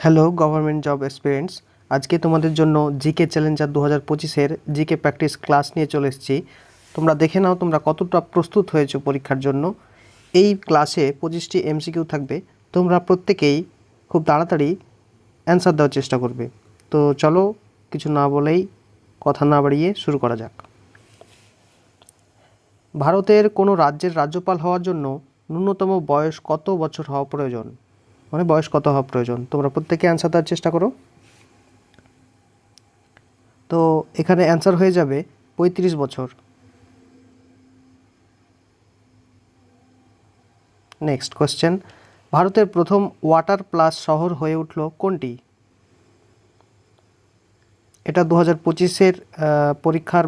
Hello government job experience. আজকে তোমাদের জন্য জিকে চ্যালেঞ্জার 2025-এর জিকে প্র্যাকটিস ক্লাস নিয়ে চলে এসেছি। তোমরা দেখে নাও তোমরা কতটা প্রস্তুত হয়েছো পরীক্ষার জন্য। এই ক্লাসে 25টি এমসিকিউ থাকবে, তোমরা প্রত্যেকেই খুব তাড়াতাড়ি অ্যান্সার দেওয়ার চেষ্টা করবে। তো চলো কিছু না বলেই, কথা না বাড়িয়ে শুরু করা যাক। ভারতের কোনো রাজ্যের রাজ্যপাল হওয়ার জন্য ন্যূনতম বয়স কত বছর হওয়া প্রয়োজন? মানে বয়স কত হওয়া প্রয়োজন? তোমরা প্রত্যেকে অ্যান্সার দেওয়ার চেষ্টা করো। তো এখানে অ্যান্সার হয়ে যাবে 35 বছর। নেক্সট কোশ্চেন, ভারতের প্রথম ওয়াটার প্লাস শহর হয়ে উঠল কোনটি? এটা 2025-এর পরীক্ষার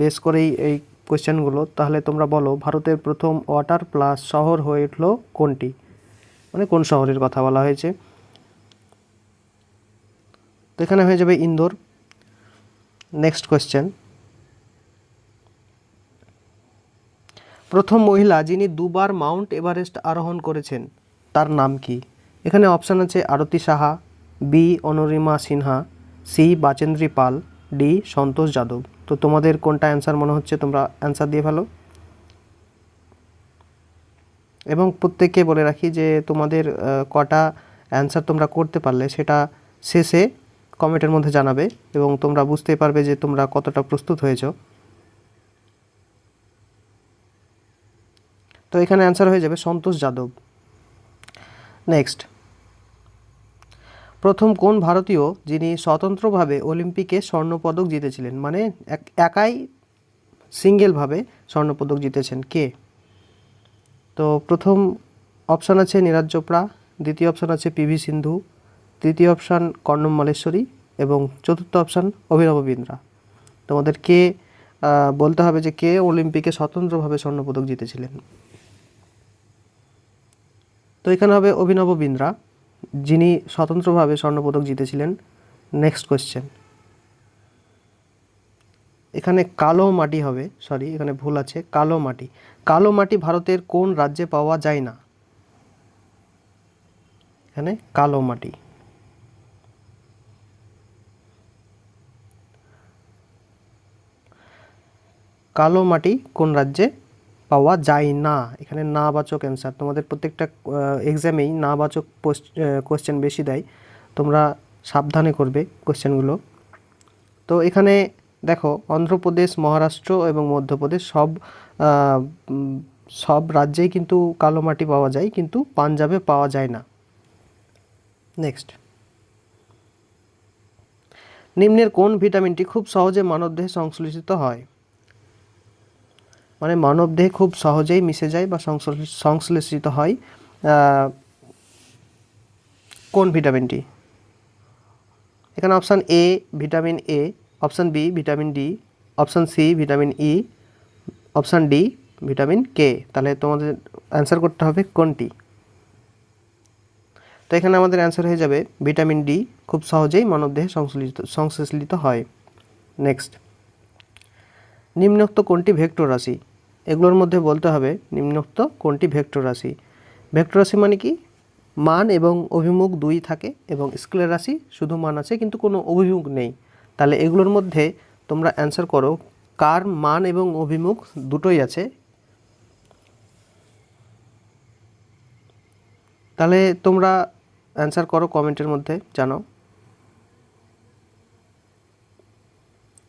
বেস করেই এই কোশ্চেনগুলো। তাহলে তোমরা বলো ভারতের প্রথম ওয়াটার প্লাস শহর হয়ে উঠল কোনটি, মানে কোন শহরের কথা বলা হয়েছে। তো এখানে হয়ে যাবে ইন্দোর। নেক্সট কোশ্চেন, প্রথম মহিলা যিনি দুবার মাউন্ট এভারেস্ট আরোহণ করেছেন তার নাম কি? এখানে অপশান আছে আরতি সাহা, বি অনুরিমা সিনহা, সি বাচেন্দ্রী পাল, ডি সন্তোষ যাদব। তো তোমাদের কোনটা অ্যান্সার মনে হচ্ছে তোমরা অ্যান্সার দিয়ে ফেলো। এবং প্রত্যেককে বলে রাখি যে তোমাদের কটা অ্যান্সার তোমরা করতে পারলে সেটা শেষে কমেন্টের মধ্যে জানাবে এবং তোমরা বুঝতে পারবে যে তোমরা কতটা প্রস্তুত হয়েছো। তো এখানে অ্যান্সার হয়ে যাবে সন্তোষ যাদব। নেক্সট, প্রথম কোন ভারতীয় যিনি স্বতন্ত্রভাবে অলিম্পিকে স্বর্ণপদক জিতেছিলেন, মানে একাই সিঙ্গেলভাবে স্বর্ণপদক জিতেছেন, কে? তো প্রথম অপশান আছে নীরজ চোপড়া, দ্বিতীয় অপশান আছে পিভি সিন্ধু, তৃতীয় অপশান কর্ণম মালেশ্বরী এবং চতুর্থ অপশান অভিনব বিন্দ্রা। তোমাদের কে বলতে হবে যে কে অলিম্পিকে স্বতন্ত্রভাবে স্বর্ণপদক জিতেছিলেন। তো এখানে হবে অভিনব বিন্দ্রা, যিনি স্বতন্ত্রভাবে স্বর্ণপদক জিতেছিলেন। নেক্সট কোয়েশ্চেন, এখানে কালো মাটি হবে, সরি এখানে ভুল আছে, কালো মাটি। কালো মাটি ভারতের কোন রাজ্যে পাওয়া যায় না? এখানে কালো মাটি। কালো মাটি কোন রাজ্যে পাওয়া যায় না? এখানে না বাচক অ্যান্সার। তোমাদের প্রত্যেকটা এক্সামেই না বাচক কোশ্চেন বেশি দেয়, তোমরা সাবধানে করবে কোশ্চেনগুলো। তো এখানে দেখো অন্ধ্রপ্রদেশ, মহারাষ্ট্র এবং মধ্যপ্রদেশ সব রাজ্যেই কিন্তু কালো মাটি পাওয়া যায়, কিন্তু পাঞ্জাবে পাওয়া যায় না। নেক্সট, নিম্নের কোন ভিটামিনটি খুব সহজে মানবদেহে সংশ্লেষিত হয়? মানে মানবদেহে খুব সহজেই মিশে যায় বা সংশ্লেষিত হয় কোন ভিটামিনটি? এখানে option A vitamin A, option B vitamin D, option C vitamin E, option D vitamin K. তাহলে তোমাদের অ্যান্সার করতে হবে কোনটি। তো এখানে আমাদের অ্যান্সার হয়ে যাবে ভিটামিন ডি, খুব সহজেই মানবদেহে সংশ্লেষিত হয়। নেক্সট, নিম্নোক্ত কোনটি ভেক্টর রাশি? এগুলোর মধ্যে বলতে হবে নিম্নোক্ত কোনটি ভেক্টর রাশি। ভেক্টর রাশি মানে কি? মান এবং অভিমুখ দুই থাকে এবং স্কেলার রাশি শুধু মান আছে কিন্তু কোনো অভিমুখ নেই। তাহলে এগুলোর মধ্যে তোমরা অ্যান্সার করো কার মান এবং অভিমুখ দুটোই আছে। তাহলে তোমরা অ্যান্সার করো, কমেন্টের মধ্যে জানাও।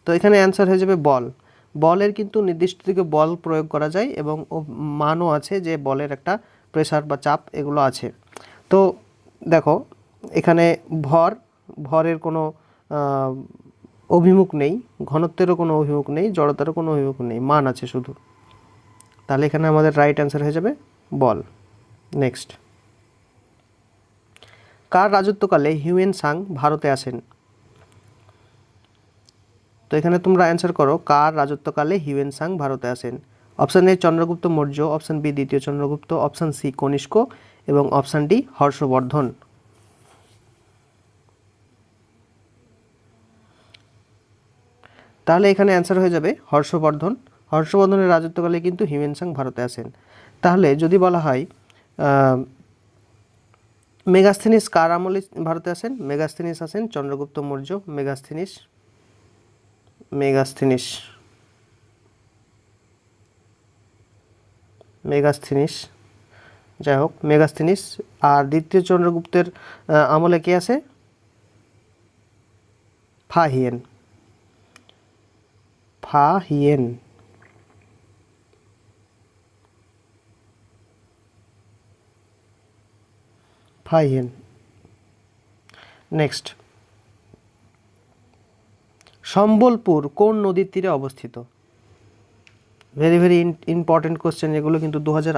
তো এখানে অ্যান্সার হয়ে যাবে বল। বলের কিন্তু নির্দিষ্ট দিকে বল প্রয়োগ করা যায় এবং মানও আছে যে বলের একটা প্রেসার বা চাপ এগুলো আছে। তো দেখো এখানে ভরের কোনো অভিমুখ নেই, ঘনত্বেরও কোনো অভিমুখ নেই, জড়তারও কোনো অভিমুখ নেই, মান আছে শুধু। তাহলে এখানে আমাদের রাইট অ্যান্সার হয়ে যাবে বল। নেক্সট, কার রাজত্বকালে হিউয়েন সাং ভারতে আসেন? তো এখানে তোমরা অ্যান্সার করো কার রাজত্বকালে হিউয়েন সাং ভারতে আসেন। Option A Chandragupta Maurya, option B দ্বিতীয় চন্দ্রগুপ্ত, অপশান সি কনিষ্ক এবং অপশান ডি হর্ষবর্ধন। তাহলে এখানে অ্যান্সার হয়ে যাবে হর্ষবর্ধন। হর্ষবর্ধনের রাজত্বকালে কিন্তু হিউয়েন সাং ভারতে আসেন। তাহলে যদি বলা হয় মেগাস্থেনিস কার আমলে ভারতে আসেন? মেগাস্থেনিস আসেন Chandragupta Maurya. Megasthenes Megasthenes Megasthenes যাই হোক মেগাস্থেনিস। আর দ্বিতীয় চন্দ্রগুপ্তের আমলে কে আসে? Fa-Hien. Fa-Hien Fa-Hien next, Sambalpur কোন নদীর তীরে অবস্থিত? ভেরি ভেরি ইম্পর্টেন্ট কোশ্চেন এগুলো, কিন্তু 2000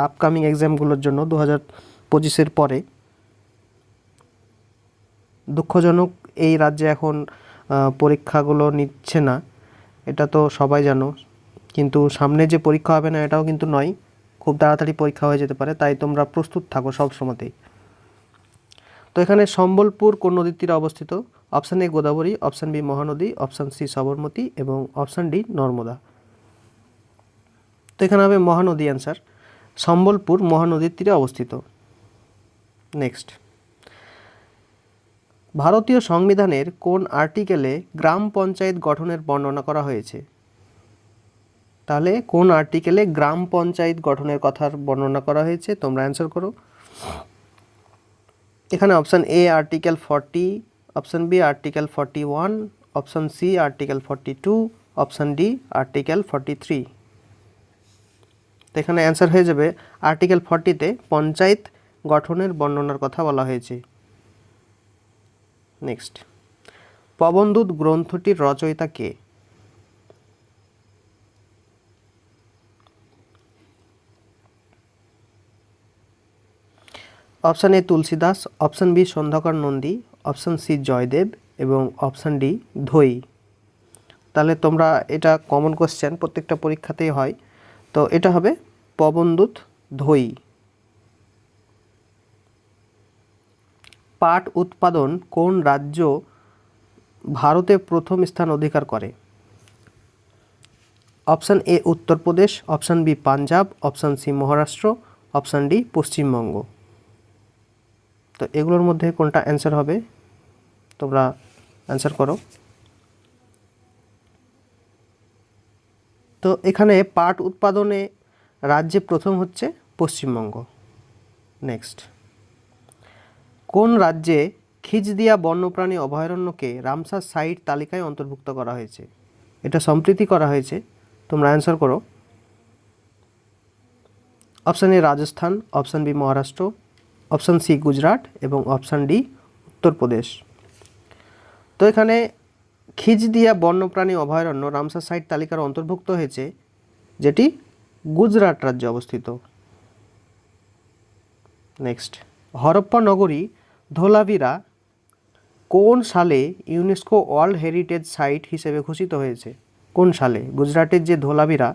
আপকামিং এক্সামগুলোর জন্য 2025-এর পরে। দুঃখজনক এই রাজ্যে এখন পরীক্ষাগুলো নিচ্ছে না, এটা তো সবাই জানো, কিন্তু সামনে যে পরীক্ষা হবে না এটাও কিন্তু নয়, খুব তাড়াতাড়ি পরীক্ষা হয়ে যেতে পারে, তাই তোমরা প্রস্তুত থাকো সব সময়তেই। তো এখানে সম্বলপুর কোন নদীর তীরে অবস্থিত? Option A Godavari, option B Mahanadi, option C Sabarmati এবং অপশান ডি নর্মদা। তো এখানে হবে মহানদী অ্যান্সার। সম্বলপুর মহানদীর তীরে অবস্থিত। নেক্সট, ভারতীয় সংবিধানের কোন আর্টিকেলে গ্রাম পঞ্চায়েত গঠনের বর্ণনা করা হয়েছে? তাহলে কোন আর্টিকেলে গ্রাম পঞ্চায়েত গঠনের কথার বর্ণনা করা হয়েছে? তোমরা অ্যান্সার করো। এখানে option A article 40, option B article 41, option C article 42, option D article 43। তো এখানে অ্যান্সার হয়ে যাবে আর্টিকেল 40-তে পঞ্চায়েত গঠনের বর্ণনার কথা বলা হয়েছে। নেক্সট, পবনদূত গ্রন্থটির রচয়িতা কে? Option A Tulsidas, option B Sandhyakar Nandi, option C Jaydev এবং অপশান ডি ধৈ। তাহলে তোমরা এটা কমন কোশ্চেন, প্রত্যেকটা পরীক্ষাতেই হয়, তো এটা হবে পবনদূত ধৈ। পাট উৎপাদন কোন রাজ্য ভারতে প্রথম স্থান অধিকার করে? Option A Uttar Pradesh, option B Punjab, option C Maharashtra, option D Paschimbanga. তো এগুলোর মধ্যে কোনটা অ্যান্সার হবে? তোমরা অ্যান্সার করো। তো এখানে পাট উৎপাদনে রাজ্যে প্রথম হচ্ছে পশ্চিমবঙ্গ। নেক্সট, কোন রাজ্যে খিজদিয়া বন্যপ্রাণী অভয়ারণ্যকে রামসার সাইট তালিকায় অন্তর্ভুক্ত করা হয়েছে? এটা সম্প্রীতি করা হয়েছে, তোমরা অ্যান্সার করো। Option A Rajasthan, option B Maharashtra, option C Gujarat এবং অপশান ডি উত্তরপ্রদেশ। তো এখানে খিজদিয়া বন্যপ্রাণী অভয়ারণ্য রামসার সাইট তালিকার অন্তর্ভুক্ত হয়েছে, যেটি গুজরাট রাজ্যে অবস্থিত। নেক্সট, হরপ্পা নগরী ধোলাভিরা কোন সালে ইউনেস্কো ওয়ার্ল্ড হেরিটেজ সাইট হিসেবে ঘোষিত হয়েছে? কোন সালে? গুজরাটের যে ধোলাভিরা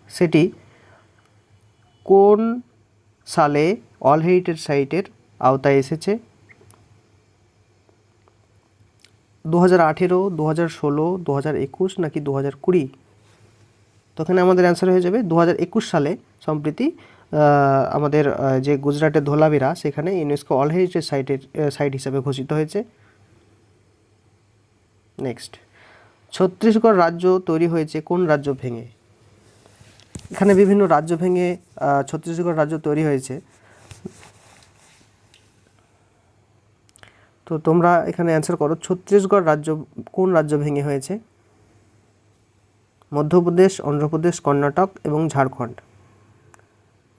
সেটি কোন সালে ওয়ার্ল্ড হেরিটেজ সাইটের আওতায় এসেছে? 2018, 2016, 2021 নাকি 2020? তো এখানে আমাদের অ্যান্সার হয়ে যাবে 2021 সালে সম্প্রতি আমাদের যে গুজরাটের ধোলাভিরা সেখানে ইউনেস্কো ওয়ার্ল্ড হেরিটেজ সাইট হিসেবে ঘোষিত হয়েছে। নেক্সট, ছত্তিশগড় রাজ্য তৈরি হয়েছে কোন রাজ্য ভেঙে? এখানে বিভিন্ন রাজ্য ভেঙে ছত্তিশগড় রাজ্য তৈরি হয়েছে। তো তোমরা এখানে অ্যান্সার করো, ছত্তিশগড় রাজ্য কোন রাজ্য ভেঙে হয়েছে? মধ্যপ্রদেশ, অন্ধ্রপ্রদেশ, কর্ণাটক এবং ঝাড়খণ্ড।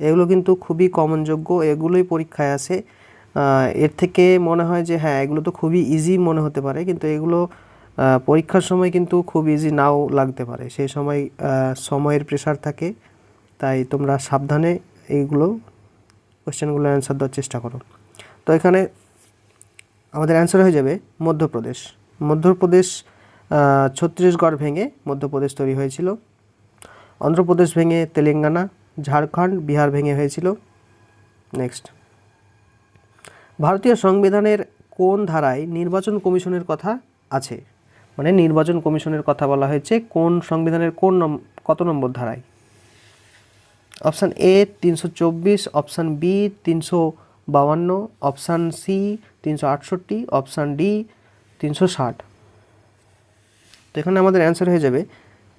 এগুলো কিন্তু খুবই কমনযোগ্য, এগুলোই পরীক্ষায় আসে। এর থেকে মনে হয় যে হ্যাঁ এগুলো তো খুবই ইজি মনে হতে পারে, কিন্তু এগুলো পরীক্ষার সময় কিন্তু খুব ইজি নাও লাগতে পারে, সেই সময় সময়ের প্রেশার থাকে, তাই তোমরা সাবধানে এইগুলো কোশ্চেনগুলো অ্যান্সার দেওয়ার চেষ্টা করো। তো এখানে আমাদের অ্যান্সার হয়ে যাবে মধ্যপ্রদেশ। মধ্যপ্রদেশ ছত্তিশগড় ভেঙে মধ্যপ্রদেশ তৈরি হয়েছিল। অন্ধ্রপ্রদেশ ভেঙে তেলেঙ্গানা, ঝাড়খণ্ড, বিহার ভেঙে হয়েছিল। নেক্সট, ভারতীয় সংবিধানের কোন ধারায় নির্বাচন কমিশনের কথা আছে? মানে নির্বাচন কমিশনের কথা বলা হয়েছে কোন সংবিধানের কত নম্বর ধারায়? Option A 324, option B 52, option C 368, option D 360। তো এখানে আমাদের অ্যান্সার হয়ে যাবে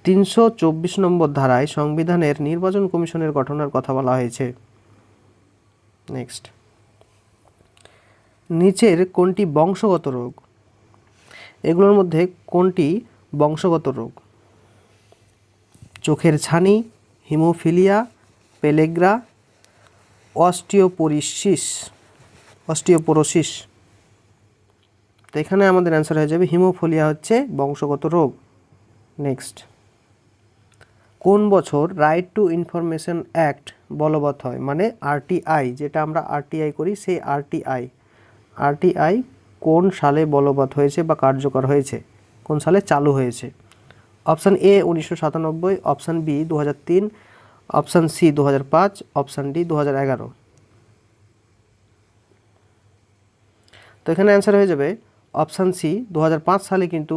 324 নম্বর ধারায় সংবিধানের নির্বাচন কমিশনের গঠনের কথা বলা হয়েছে। নেক্সট, নিচের কোনটি বংশগত রোগ? এগুলোর মধ্যে কোনটি বংশগত রোগ? চোখের ছানি, হিমোফিলিয়া, পেলেগ্রা, অস্টিওপোরোসিস। তো এখানে আমাদের অ্যান্সার হয়ে যাবে হিমোফিলিয়া হচ্ছে বংশগত রোগ। নেক্সট, কোন বছর রাইট টু ইনফরমেশন অ্যাক্ট বলবৎ হয়? মানে আরটিআই, যেটা আমরা আরটিআই করি, সেই আরটিআই কোন সালে বলবৎ হয়েছে বা কার্যকর হয়েছে, কোন সালে চালু হয়েছে? Option A 1997, option B 2003, option C 2005, option D 2011। তো এখানে অ্যান্সার হয়ে যাবে অপশান সি 2005 সালে কিন্তু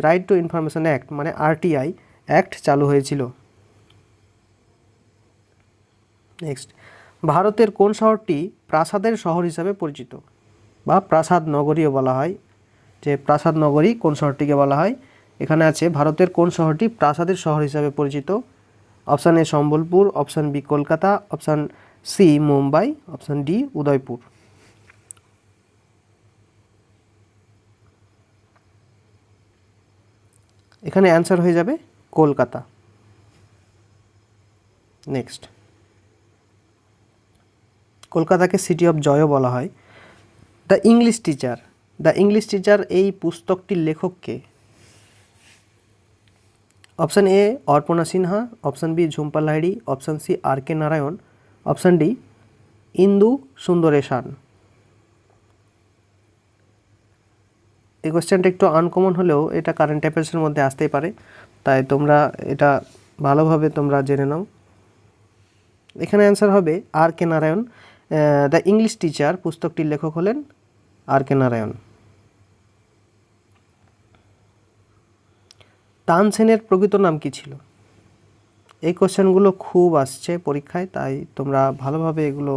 রাইট টু ইনফরমেশন অ্যাক্ট মানে আরটিআই অ্যাক্ট চালু হয়েছিল। নেক্সট, ভারতের কোন শহরটি প্রাসাদের শহর হিসাবে পরিচিত বা প্রাসাদ নগরীও বলা হয়? যে প্রাসাদ নগরী কোন শহরটিকে বলা হয়? এখানে আছে ভারতের কোন শহরটি প্রাসাদের শহর হিসাবে পরিচিত? Option A Sambalpur, option B Kolkata, option C Mumbai, option D Udaipur. এখানে অ্যান্সার হয়ে যাবে কলকাতা। নেক্সট, কলকাতাকে সিটি অফ জয়ও বলা হয়। দ্য ইংলিশ টিচার এই পুস্তকটির লেখককে? Option A Arpana Sinha, option B Jhumpa Lahiri, option C R K Narayan, option D Indu Sundaresan. এই কোয়েশ্চেনটা একটু আনকমন হলেও এটা কারেন্ট অ্যাফেয়ার্সের মধ্যে আসতেই পারে, তাই তোমরা এটা ভালোভাবে তোমরা জেনে নাও। এখানে অ্যান্সার হবে আর K Narayan. The English teacher পুস্তকটির লেখক হলেন আর কে নারায়ণ। তানসেনের প্রকৃত নাম কি ছিল? এই কোশ্চেনগুলো খুব আসছে পরীক্ষায়, তাই তোমরা ভালোভাবে এগুলো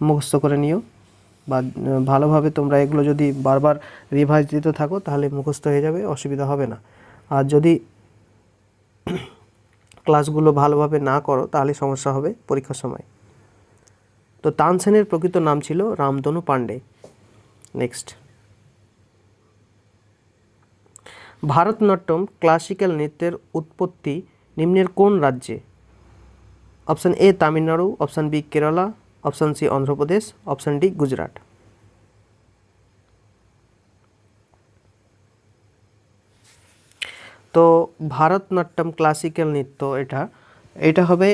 মুখস্থ করে নিও বা ভালোভাবে তোমরা এগুলো যদি বারবার রিভাইজ দিতে থাকো তাহলে মুখস্থ হয়ে যাবে, অসুবিধা হবে না। আর যদি ক্লাসগুলো ভালোভাবে না করো তাহলে সমস্যা হবে পরীক্ষার সময়। তো তানসেনের প্রকৃত নাম ছিল রামতনু পাণ্ডে। নেক্সট, ভারতনাট্যম ক্লাসিক্যাল নৃত্যের উৎপত্তি নিম্নের কোন রাজ্যে? Option A Tamil Nadu, option B Kerala, option C Andhra Pradesh, option D Gujarat. তো ভারতনাট্যম ক্লাসিক্যাল নৃত্য এটা হবে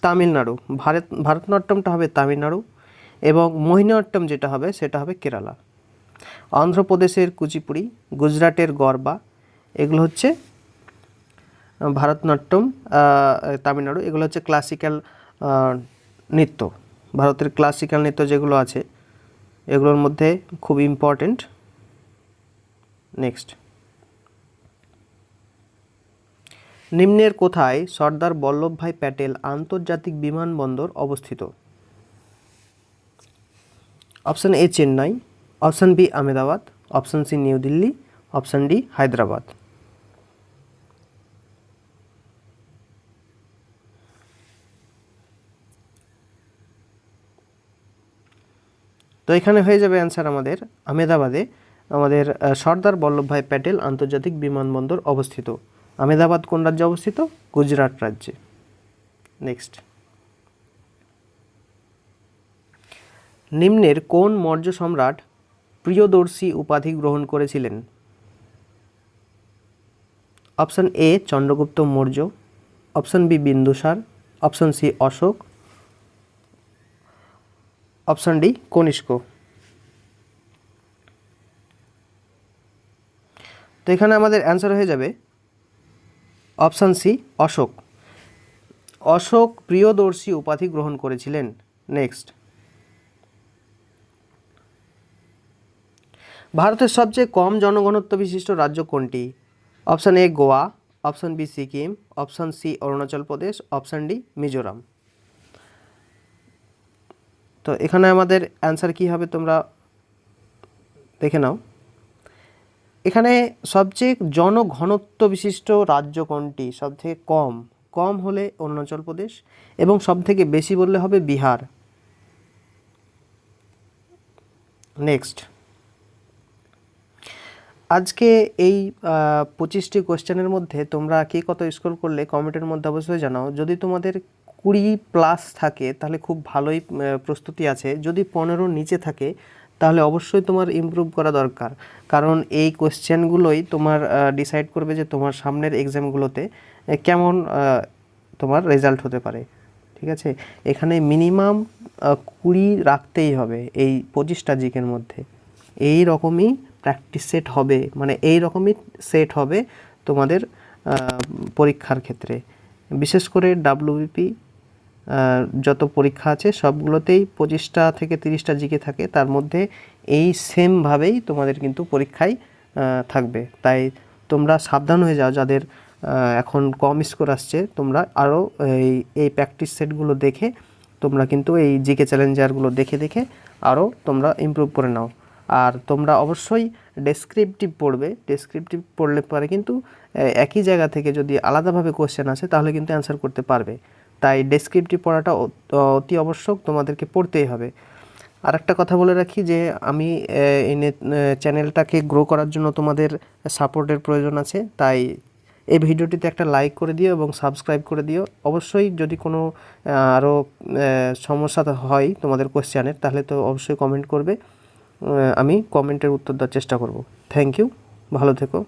তামিলনাড়ু। ভারতনাট্যমটা হবে তামিলনাড়ু এবং মোহিনীঅট্টম যেটা হবে সেটা হবে কেরালা। অন্ধ্রপ্রদেশের কুচিপুড়ি, গুজরাটের গরবা, এগুলো হচ্ছে ভারতনাট্যম। তামিলনাড়ু, এগুলো হচ্ছে ক্লাসিক্যাল নৃত্য। ভারতের ক্লাসিক্যাল নৃত্য যেগুলো আছে এগুলোর মধ্যে খুব ইম্পর্টেন্ট। নেক্সট, নিম্নের কোথায় সর্দার বল্লভভাই প্যাটেল আন্তর্জাতিক বিমানবন্দর অবস্থিত? Option A Chennai, option B Ahmedabad, option C New Delhi, option D Hyderabad. তো এখানে হয়ে যাবে অ্যান্সার আমাদের আহমেদাবাদে আমাদের সর্দার বল্লভভাই প্যাটেল আন্তর্জাতিক বিমানবন্দর অবস্থিত। আহমেদাবাদ কোন রাজ্যে অবস্থিত? গুজরাট রাজ্যে। নেক্সট, নিম্নের কোন মৌর্য সম্রাট প্রিয়দর্শী উপাধি গ্রহণ করেছিলেন? Option A Chandragupta Maurya, option B Bindusara, option C Ashoka, option D Kanishka. তো এখানে আমাদের অ্যান্সার হয়ে যাবে অপশান সি অশোক। অশোক প্রিয়দর্শী উপাধি গ্রহণ করেছিলেন। নেক্সট, ভারতের সবচেয়ে কম জনঘনত্ব বিশিষ্ট রাজ্য কোনটি? Option A Goa, option B Sikkim, option C Arunachal Pradesh, option D Mizoram. তো এখানে আমাদের অ্যান্সার কী হবে তোমরা দেখে নাও। এখানে সবচেয়ে জনঘনত্ব বিশিষ্ট রাজ্য কোনটি? সবথেকে কম, কম হলে অরুণাচল প্রদেশ, এবং সবথেকে বেশি বললে হবে বিহার। নেক্সট, আজকে এই 25টি কোয়েশ্চেনের মধ্যে তোমরা কে কত স্কোর করলে কমেন্টের মধ্যে অবশ্যই জানাও। যদি তোমাদের 20+ থাকে তাহলে খুব ভালোই প্রস্তুতি আছে, যদি 15 নিচে থাকে তাহলে অবশ্যই তোমার ইমপ্রুভ করা দরকার, কারণ এই কোয়েশ্চেনগুলোই তোমার ডিসাইড করবে যে তোমার সামনের এক্সামগুলোতে কেমন তোমার রেজাল্ট হতে পারে। ঠিক আছে, এখানে মিনিমাম 20 রাখতেই হবে এই 25টা জিকের মধ্যে। এই রকমই প্র্যাকটিস সেট হবে, মানে এই রকমই সেট হবে তোমাদের পরীক্ষার ক্ষেত্রে। বিশেষ করে ডাব্লিউবিপি যত পরীক্ষা আছে সবগুলোতেই 25টা থেকে 30টা জিকে থাকে, তার মধ্যে এই সেমভাবেই তোমাদের কিন্তু পরীক্ষায় থাকবে। তাই তোমরা সাবধান হয়ে যাও, যাদের এখন কম স্কোর আসছে, তোমরা আরও এই প্র্যাকটিস সেটগুলো দেখে তোমরা কিন্তু এই জিকে চ্যালেঞ্জারগুলো দেখে দেখে আরও তোমরা ইমপ্রুভ করে নাও। আর তোমরা অবশ্যই ডেসক্রিপটিভ পড়বে, ডেসক্রিপটিভ পড়লে পরে কিন্তু একই জায়গা থেকে যদি আলাদাভাবে কোশ্চেন আসে তাহলে কিন্তু অ্যান্সার করতে পারবে। তাই ডেসক্রিপটিভ পড়াটা অতি আবশ্যক, তোমাদেরকে পড়তেই হবে। আর একটা কথা বলে রাখি যে আমি এই চ্যানেলটাকে গ্রো করার জন্য তোমাদের সাপোর্টের প্রয়োজন আছে, তাই এই ভিডিওটিতে একটা লাইক করে দিও এবং সাবস্ক্রাইব করে দিও। অবশ্যই যদি কোনো আরও সমস্যা হয় তোমাদের কোশ্চেনের, তাহলে তো অবশ্যই কমেন্ট করবে, আমি কমেন্টের উত্তর দেওয়ার চেষ্টা করব। থ্যাংক ইউ, ভালো থেকো।